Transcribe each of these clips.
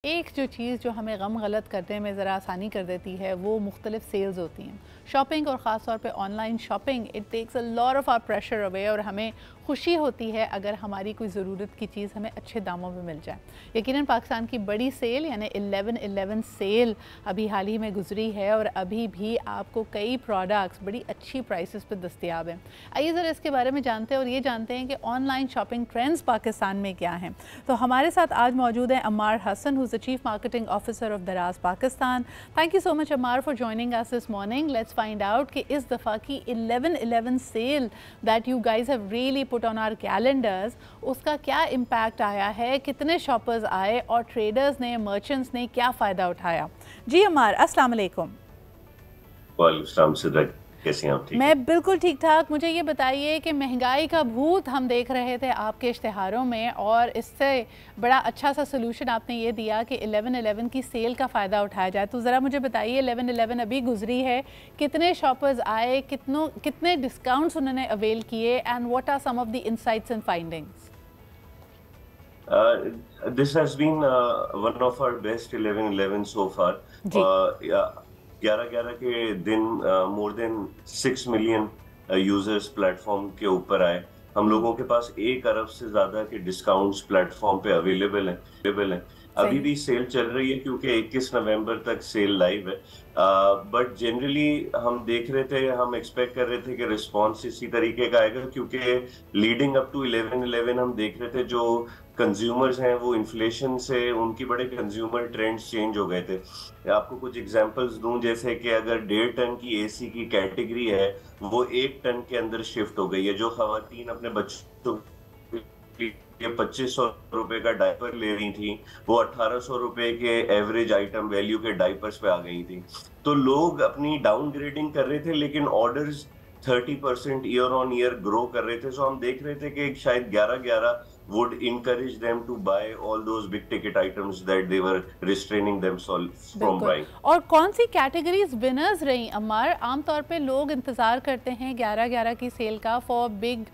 एक जो चीज़ जो हमें गम गलत करने में ज़रा आसानी कर देती है वो मुख्तलिफ सेल्स होती हैं। शॉपिंग और ख़ास तौर पे online shopping it takes a lot of our pressure away और हमें खुशी होती है अगर हमारी कोई ज़रूरत की चीज़ हमें अच्छे दामों में मिल जाए। यकीनन पाकिस्तान की बड़ी सेल यानी 11/11 सेल अभी हाल ही में गुजरी है और अभी भी आपको कई प्रोडक्ट्स बड़ी अच्छी प्राइसेस पर दस्तियाब हैं। आइए ज़रा इसके बारे में जानते हैं और ये जानते हैं कि ऑनलाइन शॉपिंग ट्रेंड्स पाकिस्तान में क्या हैं। तो हमारे साथ आज मौजूद है Ammar Hasan, who's the Chief Marketing Officer of Daraz Pakistan. Thank you so much Ammar for joining us this morning. Let's find out कि इस दफ़ा की 11/11 sale that you guys have really put on our calendars उसका क्या impact आया है, कितने shoppers आए और traders ने, merchants ने क्या फ़ायदा उठाया। जी अम्मार, अस्सलाम वालेकुम। वालेकुम सलाम, कैसे हैं आप? ठीक मैं बिल्कुल ठीक ठाक। मुझे ये बताइए कि महंगाई का भूत हम देख रहे थे आपके इश्तिहारों में और इससे बड़ा अच्छा सा सोल्यूशन आपने ये दिया कि 11/11 की सेल का फ़ायदा उठाया जाए। तो ज़रा मुझे बताइए 11/11 अभी गुजरी है, कितने शॉपर्स आए, कितने डिस्काउंट्स उन्होंने अवेल किए and what are some of the insights and findings? This has been one of our best 11/11 so far. जी। 11/11 के दिन more than 6 million users platform के ऊपर आए। हम लोगों के पास 1 अरब से ज्यादा के डिस्काउंट्स प्लेटफॉर्म पे अवेलेबल हैं। अभी भी सेल चल रही है क्योंकि 21 नवंबर तक सेल लाइव है। बट जनरली हम देख रहे थे, हम एक्सपेक्ट कर रहे थे कि रिस्पांस इसी तरीके का आएगा क्योंकि लीडिंग अप टू 11/11 हम देख रहे थे जो कंज्यूमर्स हैं वो इन्फ्लेशन से उनकी बड़े कंज्यूमर ट्रेंड्स चेंज हो गए थे। आपको कुछ एग्जांपल्स दूं, जैसे कि अगर 1.5 टन की एसी की कैटेगरी है वो 1 टन के अंदर शिफ्ट हो गई है। जो खवातीन अपने बच्चों ये 2500 रुपए का डायपर ले रही थी वो 1800 रुपए के एवरेज आइटम वैल्यू के डायपर्स पे आ गई थी। तो लोग अपनी डाउनग्रेडिंग कर रहे थे लेकिन orders 30% year on year grow कर रहे थे। सो हम देख रहे थे कि शायद 11/11 would encourage them to buy all those big ticket items that they were restraining themselves from buying. और कौन सी कैटेगरीज विनर्स रही अम्मार? आमतौर पे लोग इंतज़ार करते हैं 11/11 की सेल का फॉर बिग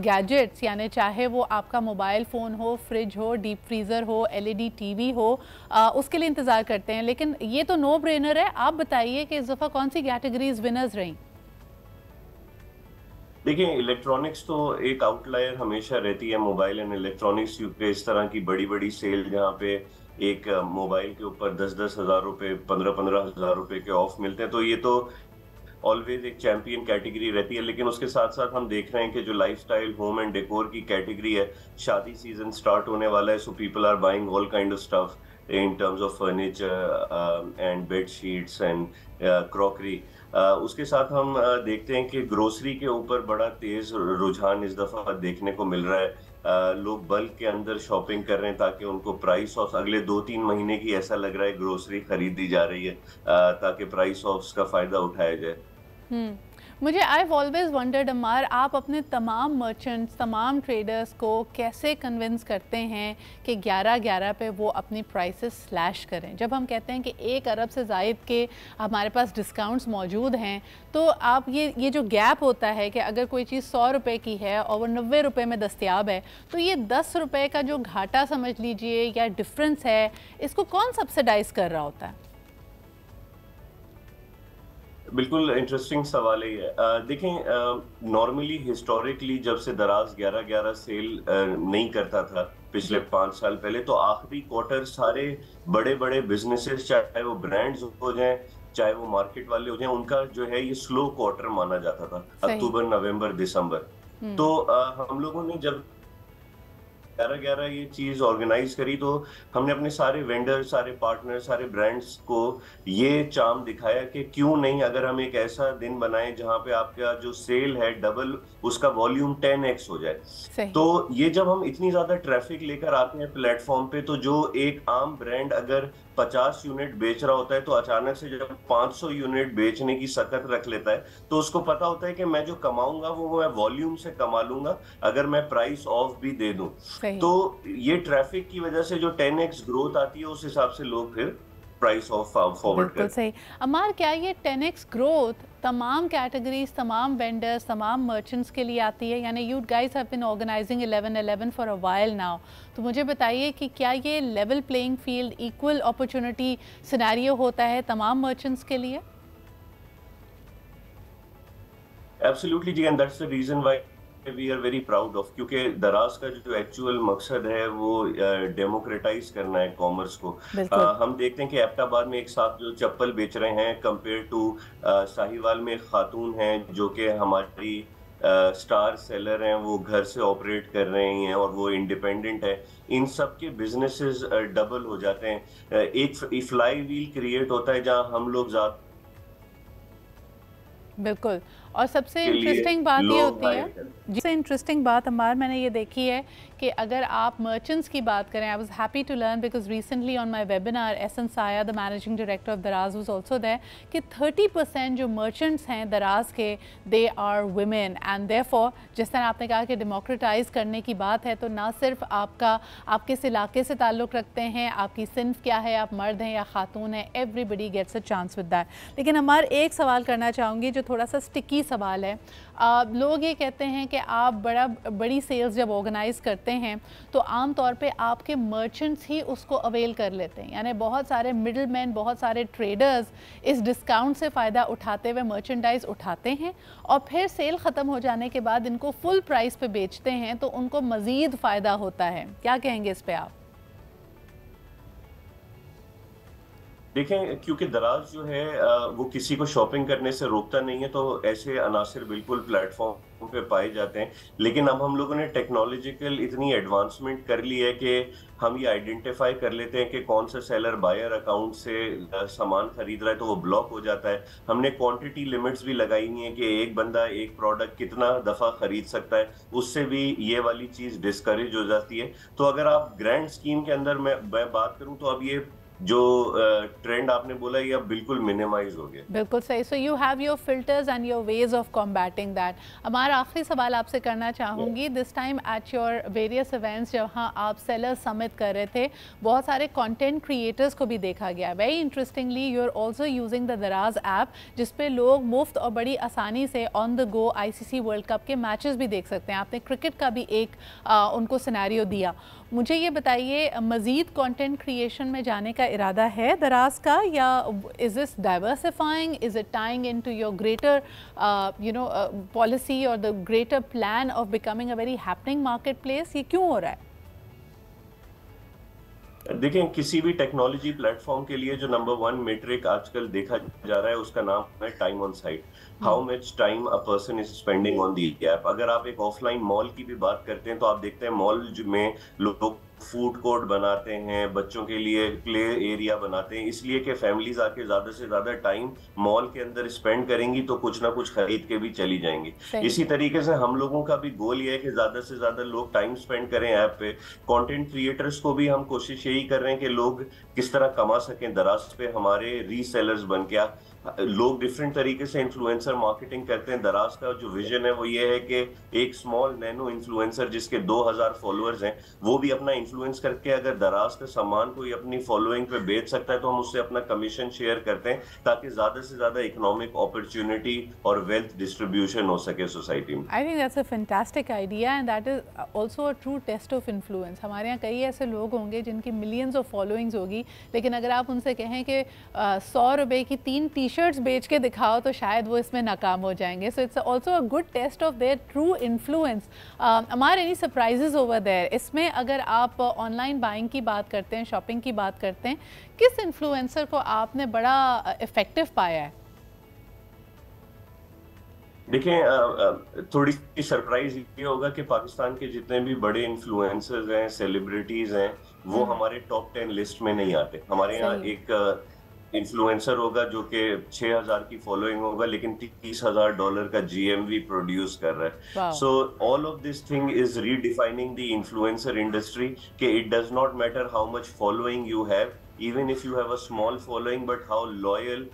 गैजेट्स, यानी चाहे वो आपका मोबाइल फ़ोन हो, फ्रिज हो, डीप फ्रीज़र हो, एलईडी टीवी हो, उसके लिए इंतज़ार करते हैं। लेकिन ये तो नो ब्रेनर है। आप बताइए कि इस दफ़ा कौन सी कैटेगरीज विनर्स रही? देखिए, इलेक्ट्रॉनिक्स तो एक आउटलायर हमेशा रहती है, मोबाइल एंड इलेक्ट्रॉनिक्स, क्योंकि इस तरह की बड़ी बड़ी सेल जहाँ पे एक मोबाइल के ऊपर 10-10 हज़ार रुपए, 15-15 हज़ार रुपए के ऑफ मिलते हैं, तो ये तो ऑलवेज एक चैंपियन कैटेगरी रहती है। लेकिन उसके साथ साथ हम देख रहे हैं कि जो लाइफस्टाइल, होम एंड डेकोर की कैटेगरी है, शादी सीजन स्टार्ट होने वाला है, so people are buying all kind of stuff in terms of furniture and bed sheets and crockery. उसके साथ हम देखते हैं कि ग्रोसरी के ऊपर बड़ा तेज रुझान इस दफा देखने को मिल रहा है। लोग बल्क के अंदर शॉपिंग कर रहे हैं ताकि उनको प्राइस ऑफ अगले 2-3 महीने की ऐसा लग रहा है ग्रोसरी खरीदी जा रही है ताकि प्राइस ऑफ का फायदा उठाया जाए। मुझे आई ऑलवेज वंडर्ड अम्मार, आप अपने तमाम मर्चेंट्स, तमाम ट्रेडर्स को कैसे कन्विंस करते हैं कि 11/11 पे वो अपनी प्राइसेस स्लैश करें? जब हम कहते हैं कि 1 अरब से ज़ायद के हमारे पास डिस्काउंट्स मौजूद हैं, तो आप ये जो गैप होता है कि अगर कोई चीज़ 100 रुपये की है और वो 90 रुपये में दस्तियाब है, तो ये 10 रुपये का जो घाटा समझ लीजिए या डिफरेंस है, इसको कौन सब्सिडाइज़ कर रहा होता है? बिल्कुल इंटरेस्टिंग सवाल है ये। देखें, नॉर्मली हिस्टोरिकली जब से दराज 11/11 सेल नहीं करता था पिछले 5 साल पहले, तो आखिरी क्वार्टर सारे बड़े बड़े बिजनेसेस, चाहे वो ब्रांड्स हो जाएं चाहे वो मार्केट वाले हो जाएं, उनका जो है ये स्लो क्वार्टर माना जाता था, अक्टूबर, नवंबर, दिसंबर। तो हम लोगों ने जब 11/11 ये चीज ऑर्गेनाइज करी तो हमने अपने सारे वेंडर, सारे पार्टनर, सारे ब्रांड्स को ये चार्म दिखाया कि क्यों नहीं, अगर हम एक ऐसा दिन बनाएं जहां पे आपका जो सेल है डबल, उसका वॉल्यूम 10x हो जाए। तो ये जब हम इतनी ज्यादा ट्रैफिक लेकर आते हैं प्लेटफॉर्म पे, तो जो एक आम ब्रांड अगर 50 यूनिट बेच रहा होता है तो अचानक से जब 500 यूनिट बेचने की सकत रख लेता है, तो उसको पता होता है कि मैं जो कमाऊंगा वो मैं वॉल्यूम से कमा लूंगा अगर मैं प्राइस ऑफ भी दे दूं। तो ये ट्रैफिक की वजह से जो 10x ग्रोथ आती है, उस हिसाब से लोग फिर प्राइस ऑफ फॉरवर्ड बिल्कुल कर। सही। अमार, क्या ये 10x ग्रोथ तमाम कैटेगरीज, तमाम वेंडर्स, तमाम मर्चेंट्स के लिए आती है? यानी you guys have been organising 11/11 for a while now, तो मुझे बताइए कि क्या ये level playing field, equal opportunity scenario होता है तमाम मर्चेंट्स के लिए? एब्सोल्युटली जी, and that's the reason why we are very proud of, क्योंकि दराज का जो एक्चुअल मकसद है वो डेमोक्रेटाइज करना है कॉमर्स को। बिल्कुल। हम देखते हैं कि एबटाबाद में एक साथ जो चप्पल बेच रहे हैं कंपेयर टू साहिवाल में एक खातून हैं जो कि हमारी स्टार सेलर हैं, वो घर से ऑपरेट कर रही हैं और वो इंडिपेंडेंट है। इन सब के बिजनेसेस डबल हो जाते हैं। एक फ्लाई व्हील क्रिएट होता है जहां हम लोग ज्यादा बिल्कुल। और सबसे के लिए इंटरेस्टिंग बात ये लोग होती हायर है, करते जिससे इंटरेस्टिंग बात अमार मैंने ये देखी है कि अगर आप मर्चेंट्स की बात करें, I was happy to learn because recently on my webinar Ehsan Saya, the managing director of Daraz, was also there, कि 30% जो मर्चेंट्स हैं दराज के, they are women. And therefore जिस तरह आपने कहा कि डेमोक्रेटाइज करने की बात है, तो ना सिर्फ आप किस इलाके से ताल्लुक़ रखते हैं, आपकी सिन्फ क्या है, आप मर्द हैं या खातून हैं, everybody gets a chance with that. लेकिन हमार एक सवाल करना चाहूँगी जो थोड़ा सा स्टिकी सवाल है। लोग ये कहते हैं कि आप बड़ी सेल्स जब ऑर्गेनाइज़ करते हैं तो आम तौर पे आपके मर्चेंट्स ही उसको अवेल कर लेते हैं, यानी बहुत सारे मिडल मैन, बहुत सारे ट्रेडर्स इस डिस्काउंट से फ़ायदा उठाते हुए मर्चेंडाइज उठाते हैं और फिर सेल ख़त्म हो जाने के बाद इनको फुल प्राइस पे बेचते हैं, तो उनको मज़ीद फ़ायदा होता है। क्या कहेंगे इस पे आप? देखें, क्योंकि दराज जो है वो किसी को शॉपिंग करने से रोकता नहीं है, तो ऐसे अनासिर बिल्कुल प्लेटफॉर्म पे पाए जाते हैं। लेकिन अब हम लोगों ने टेक्नोलॉजिकल इतनी एडवांसमेंट कर ली है कि हम ये आइडेंटिफाई कर लेते हैं कि कौन सा सेलर बायर अकाउंट से सामान खरीद रहा है, तो वो ब्लॉक हो जाता है। हमने क्वांटिटी लिमिट्स भी लगाई हुई है कि एक बंदा एक प्रोडक्ट कितना दफा खरीद सकता है, उससे भी ये वाली चीज डिस्करेज हो जाती है। तो अगर आप ग्रैंड स्कीम के अंदर मैं बात करूं तो अब ये जो ट्रेंड आपने बोला ये अब बिल्कुल मिनिमाइज हो गया। बिल्कुल सही। So you have your filters and your ways of combating that. हमारा आखिरी सवाल आपसे करना चाहूँगी, this time at your various events जहाँ आप सेलर समिट कर रहे थे, बहुत सारे कंटेंट क्रिएटर्स को भी देखा गया। Very interestingly you are also using the Daraz app, जिसपे लोग मुफ्त और बड़ी आसानी से on the go ICC world cup के मैचेस भी देख सकते हैं। आपने क्रिकेट का भी एक उनको सिनेरियो दिया। मुझे ये बताइए, मज़ीद कंटेंट क्रिएशन में जाने का इरादा है दराज का, या is this diversifying, is it tying into your greater policy और the greater plan of becoming a very happening market place? ये क्यों हो रहा है? देखें, किसी भी टेक्नोलॉजी प्लेटफॉर्म के लिए जो नंबर 1 मेट्रिक आजकल देखा जा रहा है उसका नाम है time on site. How much time a person is spending on the app. अगर आप एक ऑफलाइन मॉल की भी बात करते हैं तो आप देखते हैं मॉल में लोग फूड कोर्ट बनाते हैं, बच्चों के लिए प्ले एरिया बनाते हैं, इसलिए कि फैमिलीज आके ज्यादा से ज्यादा टाइम मॉल के अंदर स्पेंड करेंगी तो कुछ ना कुछ खरीद के भी चली जाएंगी। इसी तरीके से हम लोगों का भी गोल ये है कि ज्यादा से ज्यादा लोग टाइम स्पेंड करें ऐप पे। कंटेंट क्रिएटर्स को भी हम कोशिश यही कर रहे हैं कि लोग किस तरह कमा सकें दराज पे हमारे रीसेलर्स बन के। लोग डिफरेंट तरीके से इन्फ्लुएंसर मार्केटिंग करते हैं। दराज का जो विजन है वो ये है कि एक स्मॉल नैनो इन्फ्लुएंसर जिसके 2000 फॉलोअर्स हैं, वो भी अपना इन्फ्लुएंस करके अगर दराज का सामान कोई अपनी फॉलोइंग पे बेच सकता है तो हम उससे अपना कमीशन शेयर करते हैं, ताकि ज्यादा से ज्यादा इकोनॉमिक अपॉर्चुनिटी और वेल्थ डिस्ट्रीब्यूशन हो सके सोसाइटी में। I think that's a fantastic idea and that is also a true test of influence. हमारे यहाँ कई ऐसे लोग होंगे जिनकी मिलियंस ऑफ फॉलोइंग्स होगी, लेकिन अगर आप उनसे कहें कि 100 रुपए की 3 टी-शर्ट्स बेच के दिखाओ तो शायद वो इसमें नाकाम हो जाएंगे। So it's also a good test of their true influence. हमारे एनी सरप्राइजेज ओवर देयर? इसमें अगर आप ऑनलाइन बाइंग की बात करते हैं, शॉपिंग की बात करते हैं, किस इन्फ्लुएंसर को आपने बड़ा इफेक्टिव पाया है? देखिए, थोड़ी सी सरप्राइज ये होगा कि पाकिस्तान के जितने भी बड़े इन्फ्लुएंसर्स हैं, सेलिब्रिटीज हैं, वो हमारे टॉप 10 लिस्ट में नहीं आते। हमारे यहाँ एक इन्फ्लुएंसर होगा जो कि 6000 की फॉलोइंग होगा लेकिन $30,000 का GMV प्रोड्यूस कर रहा है। So all of this thing is redefining the influencer industry कि it does not matter how much following you have, even if you have a small following, but how loyal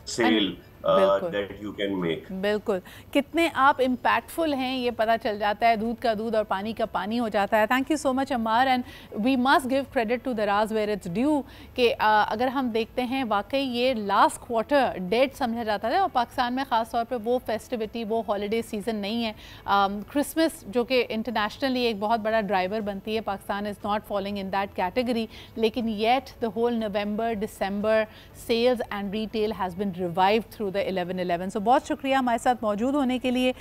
sale that you can make. बिल्कुल, कितने आप impactful हैं ये पता चल जाता है, दूध का दूध और पानी का पानी हो जाता है। Thank you so much Ammar, and we must give credit to Daraz where it's due कि अगर हम देखते हैं वाकई ये लास्ट क्वार्टर डेड समझा जाता है और पाकिस्तान में ख़ास तौर पे वो फेस्टिविटी, वो हॉलीडे सीज़न नहीं है। क्रिसमस जो कि इंटरनेशनली एक बहुत बड़ा ड्राइवर बनती है, Pakistan is not following in that category, लेकिन yet the whole November December sales and retail has been revived through the 11/11। So बहुत शुक्रिया हमारे साथ मौजूद होने के लिए।